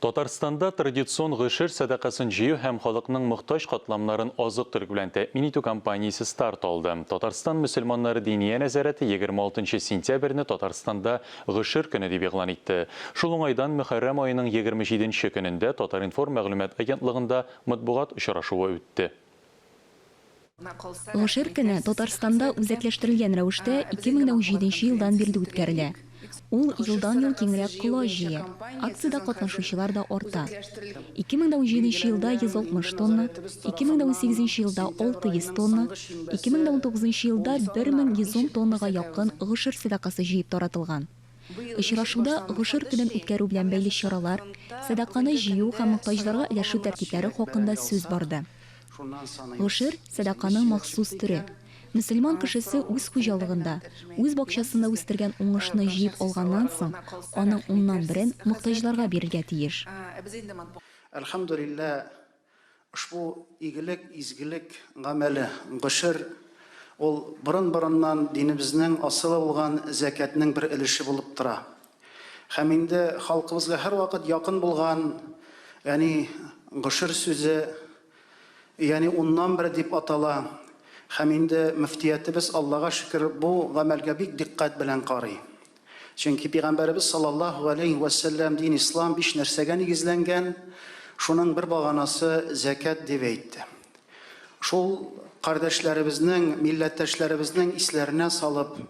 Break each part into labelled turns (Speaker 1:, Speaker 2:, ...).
Speaker 1: Татарстанда традицион гышыр садақасын жию һәм халыкның мохтаҗ катламнарын азык-төлек белән тәэмин итү кампаниясе старт алды. Татарстан мөселманнары диния нәзарәте 26 сентябрьне Татарстанда гышыр көне дип игълан итте. Шул уңайдан Мөхәррәм аеның 27 көнендә Татаринформ мәгълүмат агентлыгында матбугат очрашуы үтте.
Speaker 2: Гышыр көне Татарстанда үзәкләштерелгән рәвештә 2017 елдан бирле үткәрелә. Ул елдан-ел киңрәк кыла җыя. Акциядә катнашучылар да арта. 2017 елда 160 тонна, 2018 елда 600 тонна, 2019 елда 1110 тоннага якын гышыр садакасы җыеп таратылган. Очрашуда гышыр көнен үткәрү белән бәйле чаралар, садаканы җыю һәм мохтаҗларга өләшү тәртипләре хакында сүз барды. Гышыр садаканың махсус төре. Мөселман кешесе үз хуҗалыгында, үз бакчасында үстергән уңышны җыеп алганнан соң, аның 10-нан 1 мохтаҗларга бирергә тиеш.
Speaker 3: Әлхәмдүлилләh, ушбу игелек, изгелек гамәле гышыр ул борын-борыннан динебезнең асылы булган зәкатның бер өлеше булып тора. Һәм инде халкыбызга һәрвакыт якын булган, ягъни гышыр сүзе, ягъни 10-нан 1 дип атала. Һәм инде мөфтиятебез Аллага шөкер бу гамәлгә бик диккать белән карый. Чөнки Пәйгамбәрбез саллаллаһу алейхи ва саллям дин ислам 5 нәрсәгә нигезләнгән, шуның бер баганасы зәкат дип әйтте. Шул кардәшләребезнең, милләттәшләребезнең исләренә салып,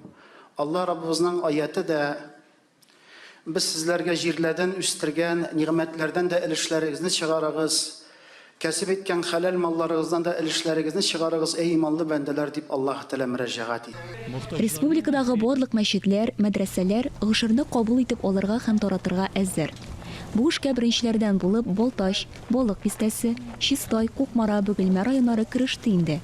Speaker 3: Алла Раббыбызның аяты да без сезләргә җирләрдән үстергән нигъмәтләрдән дә өлешләрегезне чыгарыгыз. Кәсіп еткән хәләл малларыгыздан да өлешләрегезне чыгарыгыз, эй иманлы бәндәләр дип Аллаһ Тәгалә мөрәҗәгать итте.
Speaker 2: Республикадагы барлык мәчетләр, мәдрәсәләр гышырны кабул итеп алырга һәм таратырга әзер. Бу эшкә беренчеләрдән булып Балташ, Балык Бистәсе, Чистай, Кукмара, Бөгелмә районнары кереште инде.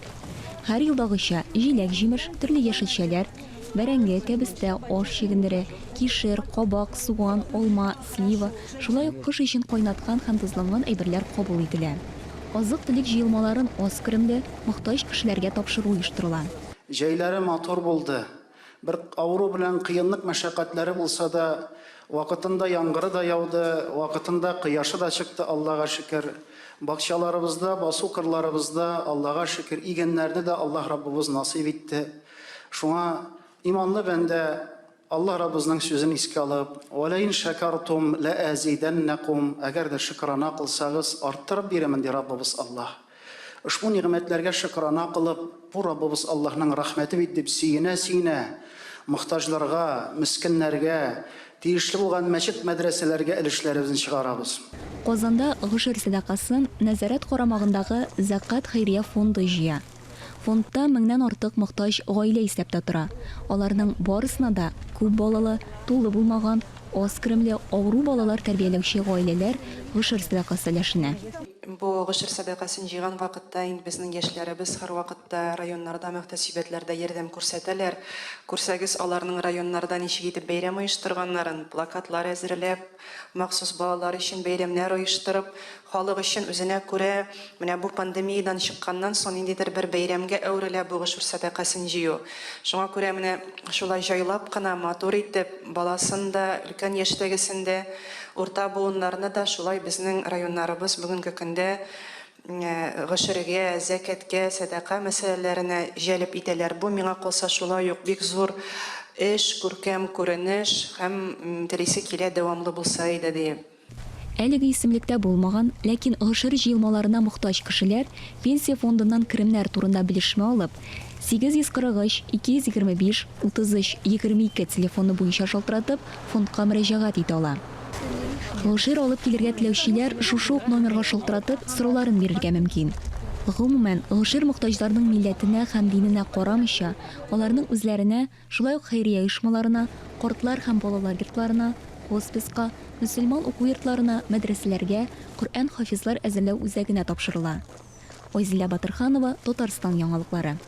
Speaker 2: Һәр елдагыча җиләк-җимеш, төрле яшелчәләр, бәрәңге, кәбестә, аш чигендере, кишер, кабак, суган, алма, слива, шулай ук кыш өчен кайнаткан һәм тозланган әйберләр кабул ителә. Азык-төлек җыелмаларын аз кремле, мохтаҗ кешеләргә тапшыру оештырыла.
Speaker 3: Җәйләре матур булды. Бер авыру белән кыенлык мәшәкатьләре булса да, вакытында яңгыры да яуды, вакытында кояшы да чыкты, Аллага шөкер. Бакчаларыбызда, басу кырларыбызда, Аллага шөкер, игеннәрне дә Аллаһ Раббыбыз насыйп итте. Шуңа иманлы бәндә Allah Rabbimizning sözünü iske alıp, "Валейн шакартум ла азиданнакум", әгәр дә шөкранә кылсагыз, арттырып бирәмен ди Раббыбыз Аллаһ. Ушбу нигъмәтләргә шөкранә кылып, бу Раббыбыз Аллаһның рәхмәте бит дип сөенә, мохтаҗларга, мискиннәргә, тиешле булган мәчет мәдрәсәләргә өлешләребезне чыгарабыз.
Speaker 2: Казанда гышыр садакасын нәзарәт карамагындагы Закат хәйрия фонды җыя. Фондта 1000-нән артык мохтаҗ гаилә исәптә тора. Аларның барысына да күп балалы, тулы булмаган, аз кремле, авыру балалар тәрбияләүче гаиләләр гышыр садакасы өләшенә.
Speaker 4: Бу гышыр садакасын җыйган вакытта инде безнең яшьләребез һәр вакытта районнарда, мөхтәсибәтләрдә ярдәм күрсәтәләр. Күрсәгез, аларның районнарда ничек итеп бәйрәм оештырганнарын, плакатлар әзерләп, махсус балалар өчен бәйрәмнәр оештырып, халык өчен үзенә күрә, менә бу пандемиядан чыкканнан соң ниндидер бер бәйрәмгә әверелә бу гышыр садакасын җыю. Шуңа күрә менә шулай җайлап кына матур итеп, баласын да, өлкән яшьтәгесен дә, урта буыннарны да шулай безнең районнарыбыз бүгенге көндә гышырга, зәкаткә, садака мәсьәләләренә җәлеп итәләр. Бу миңа калса шулай ук бик зур эш, күркәм күренеш һәм телисе килә дәвамлы булса иде дип.
Speaker 2: Әлеге исемлектә булмаган, ләкин гышыр җыелмаларына мохтаҗ кешеләр пенсия фондыннан кремнәр турында белешмә алып, 843 225 33 22 телефоны буенча шалтыратып, фондка мөрәҗәгать итә ала. Гышыр алып килергә теләүчеләр шушы ук номерга шалтыратып, сорауларын бирергә мөмкин. Гомумән, гышыр мохтаҗларның милләтенә һәм диненә карамыйча, аларның үзләренә, шулай ук хәйрия оешмаларына, картлар һәм балалар йортларына, хосписка, мөселман уку йортларына, мәдрәсәләргә Коръән хафизлар әзерләү үзәгенә тапшырыла. Айзилә Батырханова, Татарстан яңалыклары.